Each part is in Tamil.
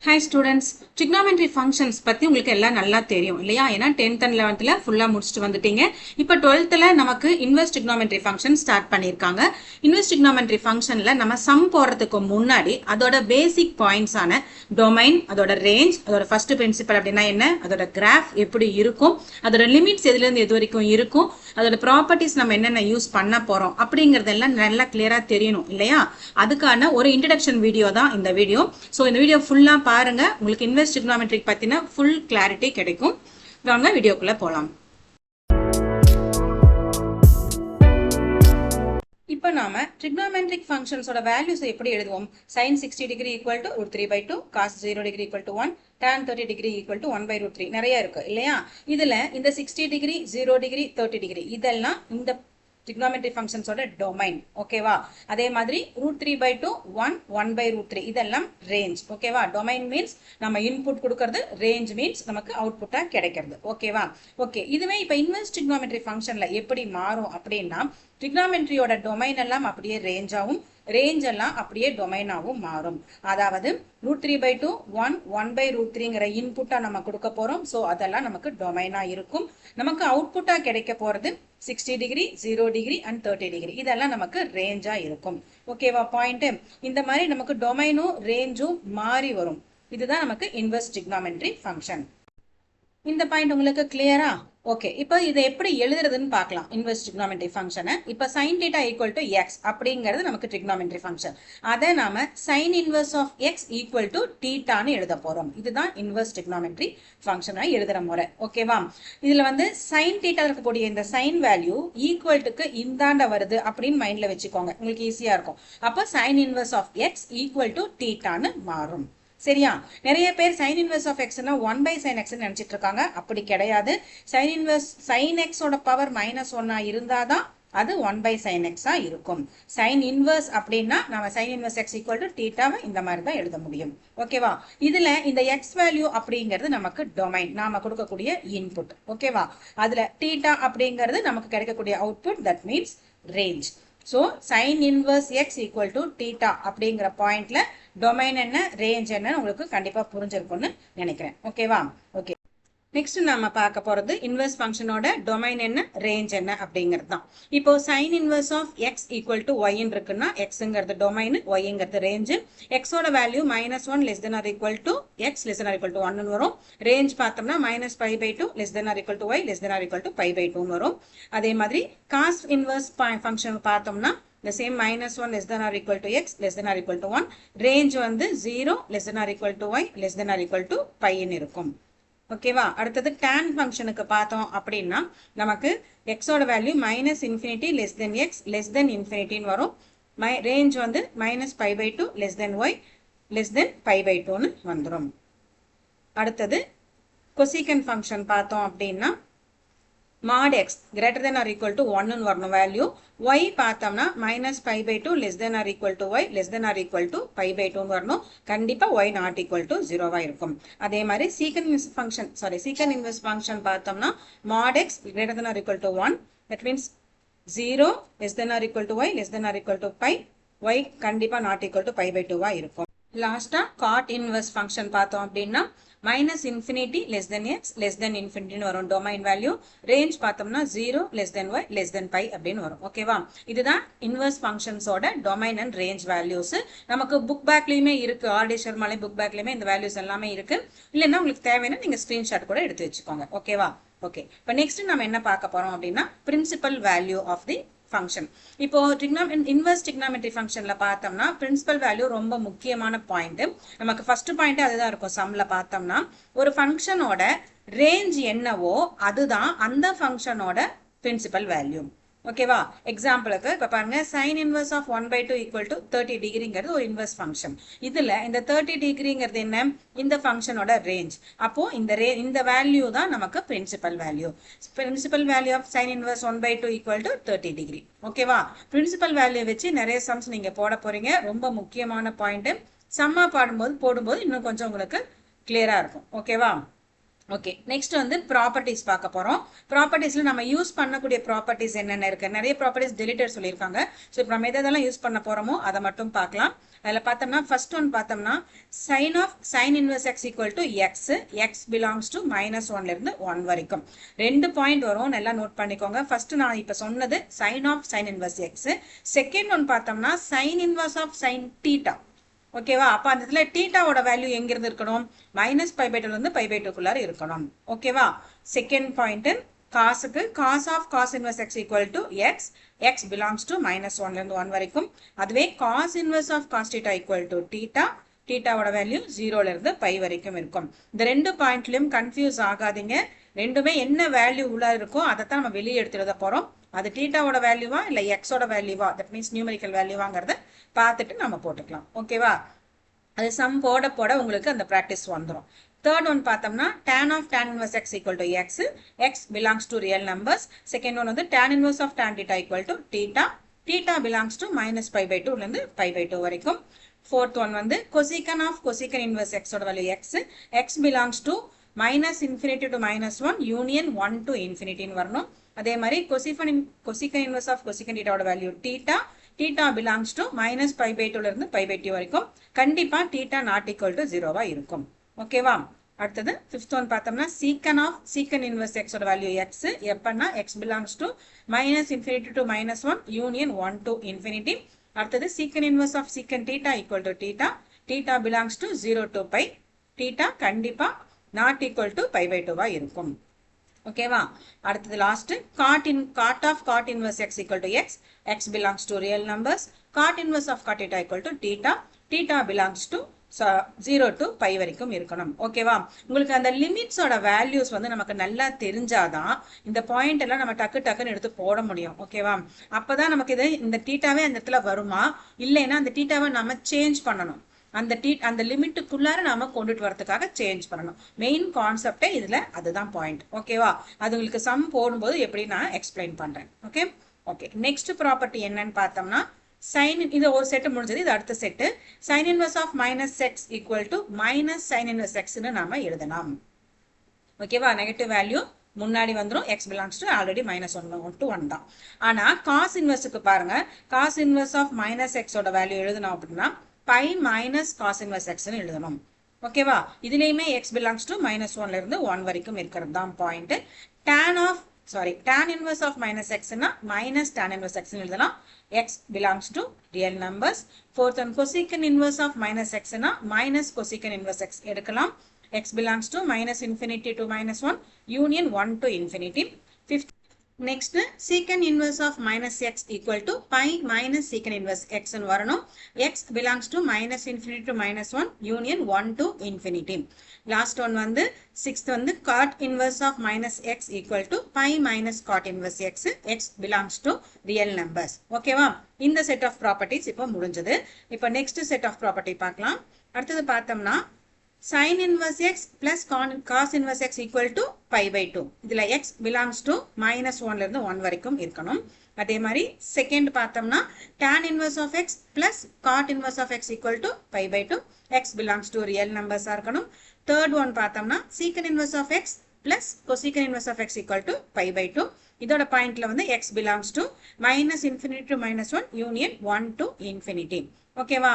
Hi students, trigonometry functions பத்தி உங்களுக்கு எல்லாம் நல்லா தெரியும் இல்லையா? ஏன்னா 10th and 11th ஃபுல்லா முடிச்சுட்டு வந்துட்டீங்க. இப்போ 12th நமக்கு inverse trigonometry function ஸ்டார்ட் பண்ணியிருக்காங்க. inverse trigonometry functionல நம்ம சம் போடுறதுக்கு முன்னாடி அதோட பேசிக் பாயிண்ட்ஸ் ஆன டொமைன், அதோட ரேஞ்ச், அதோட ஃபர்ஸ்ட் பிரின்சிபல் அப்படின்னா என்ன, அதோட கிராஃப் எப்படி இருக்கும், அதோட லிமிட்ஸ் எதுலேருந்து எது வரைக்கும் இருக்கும், அதோட ப்ராப்பர்ட்டிஸ் நம்ம என்னென்ன யூஸ் பண்ண போறோம் அப்படிங்கறதெல்லாம் நல்லா கிளியரா தெரியணும் இல்லையா? அதுக்கான ஒரு இன்ட்ரடக்ஷன் வீடியோ தான் இந்த வீடியோ. ஸோ இந்த வீடியோ ஃபுல்லா பாருங்க, உங்களுக்கு இன்வெர்ஸ் ட்ரிகோனோமெட்ரிக் பத்தின ஃபுல் கிளாரிட்டி கிடைக்கும். வாங்க வீடியோக்குள்ள போலாம். இப்போ நாம trigonometric functionsோட values எப்படி எழுதுவோம்? sin 60 degree equal to root 3 by 2, cos 0 degree equal to 1, tan 30 degree equal to 1 by root 3 நிறைய இருக்கு இல்லையா? இதுல இந்த 60 degree, 0 degree, 30 degree இதெல்லாம் இந்த trigonometry functions ஓட domain, ஓகேவா? அதே மாதிரி root 3 by 2, 1, 1 by root 3 இதெல்லாம் range, ஓகேவா? domain means நம்ம input கொடுக்கிறது, range means நமக்கு output-ஆ கிடைக்கிறது, ஓகேவா? ஓகே, இதுவே இப்ப inverse trigonometry functionல எப்படி மாறும் அப்படின்னா trigonometry-யோட domain எல்லாம் அப்படியே range-ஆவும், range எல்லாம் அப்படியே domain-ஆவும் மாறும். அதாவது root 3 by 2, 1, 1 by root 3ங்கிற input-ஆ நம்ம கொடுக்க போறோம். ஸோ அதெல்லாம் நமக்கு domain-ஆ இருக்கும். நமக்கு output-ஆ கிடைக்க போறது 60 degree, 0 degree and 30 degree இதெல்லாம் நமக்கு ரேஞ்சா இருக்கும். ஓகேவா பாயிண்ட்? இந்த மாதிரி நமக்கு டொமைனும் ரேஞ்சும் மாறி வரும். இதுதான் நமக்கு இன்வெர்ஸ் trigonometry ஃபங்க்ஷன். இந்த பாயிண்ட் உங்களுக்கு கிளியரா? ஓகே, இப்போ இதை எப்படி எழுதுறதுன்னு பார்க்கலாம். இன்வெர்ஸ் trigonometry ஃபங்க்ஷனை இப்போ sin θ equal to x அப்படிங்கிறது நமக்கு trigonometry ஃபங்க்ஷன். அதை நாம sin inverse of x equal to θன்னு எழுத போறோம். இதுதான் இன்வெர்ஸ் trigonometry ஃபங்க்ஷனை எழுதுற முறை, ஓகேவா? இதுல வந்து sin θ இருக்கக்கூடிய இந்த sin வேல்யூ ஈக்குவல்ட்டுக்கு இந்தாண்ட வருது அப்படின்னு மைண்ட்ல வச்சுக்கோங்க, உங்களுக்கு ஈஸியா இருக்கும். அப்போ sin inverse of x equal to θன்னு மாறும். சரியா? நிறைய பேர் sin inverse of x னா 1 by sin x நினைச்சிட்டு இருக்காங்க. அப்படி கிடையாது. sin inverse sin x ஓட பவர் -1 இருந்தாதான் அது 1 by sin x இருக்கும். sin inverse அப்படின்னா நம்ம sin inverse x equal to θவை இந்த மாதிரி தான் எழுத முடியும், ஓகேவா? இதுல இந்த x வேல்யூ அப்படிங்கிறது நமக்கு டொமைன், நாம கொடுக்கக்கூடிய இன்புட், ஓகேவா? அதுல θ அப்படிங்கிறது நமக்கு கிடைக்கக்கூடிய output, that means range. So sin inverse x equal to θ அப்படிங்கிற பாயிண்ட்ல டொமைன் என்ன, ரேஞ்ச் என்ன உங்களுக்கு கண்டிப்பா புரிஞ்சிருக்கும்னு நினைக்கிறேன், ஓகேவா? ஓகே, நெக்ஸ்ட் நாம பார்க்க போறது இன்வெர்ஸ் ஃபங்க்ஷனோட டொமைன் என்ன, ரேஞ்ச் என்ன அப்படிங்கிறது தான். இப்போ sin inverse of x equal to y இருக்குன்னா xங்கிறது டொமைன், yங்கிறது ரேஞ்ச். x ஓட value -1 less than or equal to x less than or equal to 1 வரும். ரேஞ்ச் பார்த்தோம்னா -π/2 less than or equal to y less than or equal to π/2 வரும். அதே மாதிரி cos inverse ஃபங்க்ஷன் பார்த்தோம்னா the same -1 less than or equal to x less than or equal to 1, range வந்து 0 less than or equal to y less than or equal to π இருக்கும், ஓகேவா? அடுத்தது tan ஃபங்க்ஷனுக்கு பார்த்தோம் அப்படின்னா நமக்கு x ஓட value -infinity less than x less than infinity வரும். ரேஞ்ச் வந்து -π/2 less than y less than π/2ன்னு வந்துடும். அடுத்தது cosecant ஃபங்க்ஷன் பார்த்தோம் அப்படின்னா mod x greater than or equal to 1 வரணும் வேல்யூ. y பார்த்தோம்னா -π/2 less than or equal to y less than or equal to π/2 வரணும். கண்டிப்பா y not equal to 0 இருக்கும். அதே மாதிரி secant inverse function பார்த்தோம்னா mod x greater than or equal to 1, that means 0 less than or equal to y less than or equal to π, y கண்டிப்பா not equal to π/2 இருக்கும். லாஸ்டா cot inverse function பார்த்தோம் அப்படின்னா -infinity less than x less than infinity வரும் டொமைன் வேல்யூ. ரேஞ்ச் பார்த்தோம்னா 0 less than y less than π அப்படின்னு வரும், ஓகேவா? இதுதான் இன்வெர்ஸ் ஃபங்க்ஷன்ஸோட டொமைன் அண்ட் ரேஞ்ச் வேல்யூஸ். நமக்கு புக் பேக்லயுமே இருக்கு, ஆர்டி ஷர்மாலே புக் பேக்லயுமே இந்த வேல்யூஸ் எல்லாமே இருக்கு. இல்லைன்னா உங்களுக்கு தேவைன்னா நீங்க ஸ்கிரீன்ஷாட் கூட எடுத்து வச்சுக்கோங்க, ஓகேவா? ஓகே, இப்போ நெக்ஸ்ட் நம்ம என்ன பார்க்க போறோம் அப்படின்னா principal value of the function. இப்போ இன்வெர்ஸ் trigonometry ஃபங்க்ஷன்ல பார்த்தோம்னா பிரின்சிபல் வேல்யூ ரொம்ப முக்கியமான பாயிண்ட். நமக்கு ஃபர்ஸ்ட் பாயிண்ட் அதுதான் இருக்கும். சம்ல பார்த்தோம்னா ஒரு ஃபங்க்ஷனோட ரேஞ்ச் என்னவோ அதுதான் அந்த ஃபங்க்ஷனோட பிரின்சிபல் வேல்யூ, ஓகேவா? எக்ஸாம்பிளுக்கு இப்ப பாருங்க sin inverse of 1/2 equal to 30 டிகிரிங்கிறது ஒரு இன்வெர்ஸ் ஃபங்க்ஷன். இதுல இந்த 30 டிகிரிங்கிறது என்ன, இந்த ஃபங்க்ஷனோட ரேஞ்ச். அப்போ இந்த வேல்யூ தான் நமக்கு principal value. Principal value of sin inverse 1/2 equal to 30 degree, ஓகேவா? பிரின்சிபல் வேல்யூ வச்சு நிறைய சம்ஸ் நீங்க போட போறீங்க. ரொம்ப முக்கியமான பாயிண்ட். சம்மா போடும்போது இன்னும் கொஞ்சம் உங்களுக்கு கிளியரா இருக்கும், ஓகேவா? ஓகே, நெக்ஸ்ட் வந்து ப்ராப்பர்ட்டிஸ் பார்க்க போறோம். ப்ராப்பர்ட்டிஸ்ல நம்ம யூஸ் பண்ணக்கூடிய ப்ராப்பர்ட்டிஸ் என்னென்ன இருக்கு, நிறைய ப்ராப்பர்ட்டிஸ் டெலிட்டர் சொல்லியிருக்காங்க. ஸோ இப்போ நம்ம எதெல்லாம் யூஸ் பண்ண போறோமோ அதை மட்டும் பார்க்கலாம். அதில் பார்த்தோம்னா ஃபர்ஸ்ட் ஒன் பார்த்தோம்னா sine of sine inverse x equal to x, x belongs to -1ல இருந்து 1 வரைக்கும் 2 பாயிண்ட் வரும், நல்லா நோட் பண்ணிக்கோங்க. ஃபர்ஸ்ட் நான் இப்போ சொன்னது sine of sine inverse x. Second one பார்த்தோம்னா sine inverse of sine theta. ஓகேவா, அப்ப அந்த இடத்துல தீட்டாவோட வேல்யூ எங்க இருந்து இருக்கணும், -π/2 இருந்து π/2 இருக்கணும். ஓகேவா, செகண்ட் பாயிண்ட் காசுக்கு cos of cos inverse x equal to x, x belongs to -1ல இருந்து 1 வரைக்கும். அதுவே cos inverse of cos theta equal to theta, தீட்டாவோட வேல்யூ 0ல இருந்து π வரைக்கும் இருக்கும். இந்த 2 பாயிண்ட்லயும் கன்ஃபியூஸ் ஆகாதீங்க. ரெண்டுமே என்ன வேல்யூ உள்ள இருக்கோ அதைத்தான் நம்ம வெளியே எடுத்து எழுத போறோம். அது தீட்டாவோட வேல்யூவா இல்ல எக்ஸோட வேல்யூவா, தட் மீன்ஸ் நியூமெரிக்கல் வேல்யூவாங்கிறத பார்த்துட்டு நம்ம போட்டுக்கலாம். ஓகேவா, அது சம் போட போட உங்களுக்கு அந்த ப்ராக்டிஸ் வந்துடும். தேர்ட் ஒன் பார்த்தோம்னா tan of tan inverse x equal to x, x belongs to real numbers. Second one வந்து tan inverse of tan theta equal to theta, theta belongs to -π/2 ல இருந்து π/2 வரைக்கும். ஃபோர்த் ஒன் வந்து cosecant of cosecant inverse x ஓட value x, x belongs to -∞ to -1 union 1 to infinity வரணும். அதே மாதிரி cosecant inverse of cosecant theta ஓட value theta, theta belongs to -π/2 ல இருந்து π/2 வரைக்கும். கண்டிப்பா theta not equal to 0வா இருக்கும். ஓகேவா, அடுத்தது ஃபிஃப்த் ஒன் பார்த்தோம்னா secant of secant inverse x ஓட value x, எப்பன்னா x belongs to -∞ to -1 union 1 to infinity. அடுத்தது secant inverse of secant theta equal to theta, theta belongs to 0 to π, theta கண்டிப்பா not equal to π/2வா இருக்கும். ஓகேவா, அடுத்தது last cot of cot inverse x equal to x, x belongs to real numbers, cot inverse of cot theta equal to theta, theta belongs to 0 to π வரைக்கும் இருக்கணும். ஓகேவா, உங்களுக்கு அந்த லிமிட்ஸோட வேல்யூஸ் வந்து நமக்கு நல்லா தெரிஞ்சாதான் இந்த பாயிண்ட் எல்லாம் நம்ம டக்குன்னு எடுத்து போட முடியும். ஓகேவா, அப்பதான் நமக்கு இது இந்த தீட்டாவே அந்த இடத்துல வருமா, இல்லைன்னா அந்த தீட்டாவை நம்ம சேஞ்ச் பண்ணணும். அந்த லிமிட்டுக்குள்ளார நாம கொண்டுட்டு வரதுக்காக சேஞ்ச் பண்ணணும். மெயின் கான்செப்டே இதுல அதுதான் பாயிண்ட். ஓகேவா, அது உங்களுக்கு சம் போடும்போது எப்படி நான் எக்ஸ்பிளைன் பண்றேன். ஓகே ஓகே, நெக்ஸ்ட் ப்ராப்பர்ட்டி என்னன்னு பார்த்தோம்னா சைன், இது ஒரு செட் முடிஞ்சது, இது அடுத்த set. Sine inverse of -x equal to -sin inverse xன்னு நாம எழுதலாம். ஓகேவா, நெகட்டிவ் வேல்யூ முன்னாடி வந்துடும், x belongs to already -1 to 1 தான். ஆனா காஸ் இன்வர்ஸுக்கு பாருங்க, காஸ் இன்வர்ஸ் ஆஃப் -x ஓட வேல்யூ எழுதணும் அப்படின்னா π minus cos inverse x ன்னு எழுதணும். ஓகேவா, இதுலயுமே x belongs to -1ல இருந்து 1 வரைக்கும் இருக்கிறது தான் point. tan inverse of -x னா -tan inverse x ன்னு எழுதலாம். x belongs to real numbers. fourth one cosecant inverse of -x னா -cosecant inverse x எடுக்கலாம். x belongs to -∞ to -1 union 1 to infinity. fifth next secant inverse of -x equal to π minus secant inverse x ன்னு வரணும். x belongs to -∞ to -1 union 1 to infinity. last one வந்து sixth வந்து cot inverse of -x equal to π minus cot inverse x, x belongs to real numbers. ஓகேவா, இந்த set of properties இப்போ முடிஞ்சது. இப்போ next set of property பார்க்கலாம். அடுத்தது பார்த்தோம்னா sin inverse x plus cos inverse x equal to π/2. இதுல x belongs to -1ல இருந்து 1 வரைக்கும் இருக்கணும். அதே மாதிரி செகண்ட் பார்த்தோம்னா tan inverse of x plus cot inverse of x equal to π/2, x belongs to real numbers இருக்கணும். தேர்ட் ஒன் பார்த்தோம்னா secant inverse of x plus cosecant inverse of x equal to π/2. இதோட பாயிண்ட்ல வந்து x belongs to -∞ to -1 union 1 to infinity. ஓகேவா,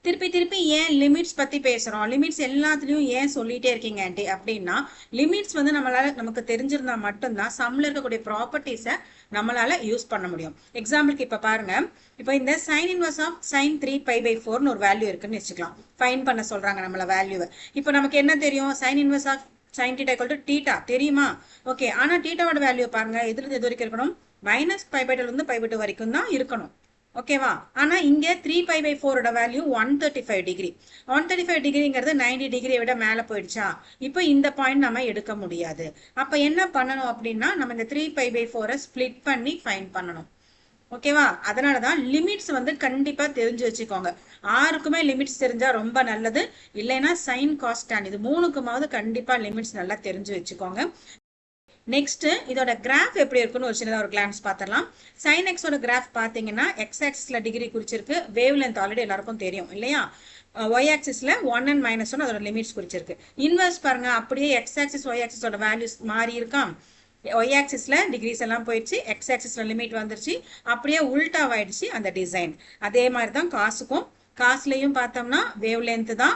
திருப்பி ஏன் லிமிட்ஸ் பத்தி பேசுறோம், லிமிட்ஸ் எல்லாத்துலயும் ஏன் சொல்லிட்டே இருக்கீங்க ஆண்டி அப்படின்னா, லிமிட்ஸ் வந்து நமக்கு தெரிஞ்சிருந்தா மட்டும்தான் சம்ல இருக்கக்கூடிய ப்ராப்பர்ட்டிஸை நம்மளால யூஸ் பண்ண முடியும். எக்ஸாம்பிளுக்கு இப்ப பாருங்க, இப்ப இந்த sin inverse of sin 3π/4ன்னு ஒரு வேல்யூ இருக்குன்னு வச்சுக்கலாம். ஃபைண்ட் பண்ண சொல்றாங்க நம்மள வேல்யூவை. இப்ப நமக்கு என்ன தெரியும், sin inverse of sin θ equal to θ தெரியுமா? ஓகே, ஆனா θவோட வேல்யூ பாருங்க, எது வரைக்கும் இருக்கணும், -π/2ல இருந்து π/2 வரைக்கும் தான் இருக்கணும். ஓகேவா, ஆனா இங்க 3π/4 வேல்யூ 135 டிகிரி. 135 டிகிரிங்கிறது 90 டிகிரியை விட மேல போயிடுச்சா, இப்போ இந்த பாயிண்ட் நம்ம எடுக்க முடியாது. அப்ப என்ன பண்ணணும் அப்படின்னா, நம்ம இந்த 3π/4 ஸ்பிளிட் பண்ணி ஃபைண்ட் பண்ணணும். ஓகேவா, அதனாலதான் லிமிட்ஸ் வந்து கண்டிப்பா தெரிஞ்சு வச்சுக்கோங்க. ஆறுக்குமே லிமிட்ஸ் தெரிஞ்சா ரொம்ப நல்லது, இல்லைன்னா சைன் காஸ் டான் இது மூணுக்குமாவது கண்டிப்பா லிமிட்ஸ் நல்லா தெரிஞ்சு வச்சுக்கோங்க. நெக்ஸ்ட் இதோட கிராஃப் எப்படி இருக்குன்னு ஒரு சின்னதா ஒரு கிளான்ஸ் பார்த்துடலாம். sin x ஓட கிராஃப் பாத்தீங்கன்னா x ஆக்சிஸ்ல டிகிரி குறிச்சிருக்கு, வேவ் லென்த் ஆல்ரெடி எல்லாருக்கும் தெரியும் இல்லையா. y ஆக்சிஸ்ல 1 and -1 அதோட லிமிட்ஸ் குறிச்சிருக்கு. இன்வெர்ஸ் பாருங்க, அப்படியே x ஆக்சிஸ் y ஆக்சிஸோட வேல்யூஸ் மாறி இருக்கா. y ஆக்சிஸ்ல டிகிரிஸ் எல்லாம் போயிடுச்சு, x ஆக்சிஸ்ல லிமிட் வந்துருச்சு, அப்படியே உல்டாவாயிடுச்சு அந்த டிசைன். அதே மாதிரி தான் காசுக்கும். காசுலையும் பார்த்தோம்னா வேவ் லென்த் தான்,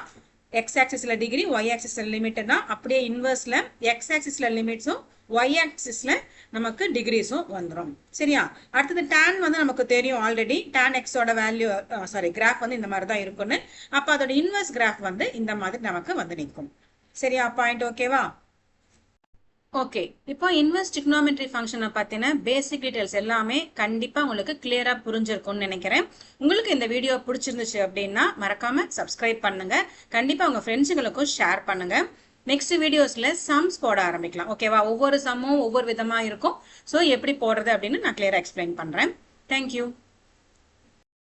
x ஆக்சிஸ்ல டிகிரி y ஆக்சிஸ்ல லிமிட்னா அப்படியே இன்வெர்ஸ்ல x ஆக்சிஸ்ல லிமிட்ஸும் y ஆக்சிஸ்ல நமக்கு டிகிரிஸும் வந்துடும். சரியா? அடுத்தது tan வந்து நமக்கு தெரியும் ஆல்ரெடி. tan x ஓட வேல்யூ கிராஃப் வந்து இந்த மாதிரி தான் இருக்கும்னு. அப்ப அதோட இன்வெர்ஸ் கிராஃப் வந்து இந்த மாதிரி நமக்கு வந்து நிற்கும். சரியா? பாயிண்ட் ஓகேவா? ஓகே, இப்போ இன்வெர்ஸ் ட்ரிக்னோமெட்ரி ஃபங்க்ஷனை பற்றின பேசிக் டீடைல்ஸ் எல்லாமே கண்டிப்பாக உங்களுக்கு கிளியராக புரிஞ்சிருக்கும்னு நினைக்கிறேன். உங்களுக்கு இந்த வீடியோ பிடிச்சிருந்துச்சு அப்படின்னா மறக்காம சப்ஸ்கிரைப் பண்ணுங்க. கண்டிப்பாக உங்கள் ஃப்ரெண்ட்ஸுங்களுக்கும் ஷேர் பண்ணுங்க. நெக்ஸ்ட் வீடியோஸில் சம்ஸ் போட ஆரம்பிக்கலாம். ஓகேவா? ஒவ்வொரு சம்மும் ஒவ்வொரு விதமாக இருக்கும். ஸோ எப்படி போடுறது அப்படின்னு நான் கிளியராக எக்ஸ்பிளைன் பண்ணுறேன். தேங்க்யூ.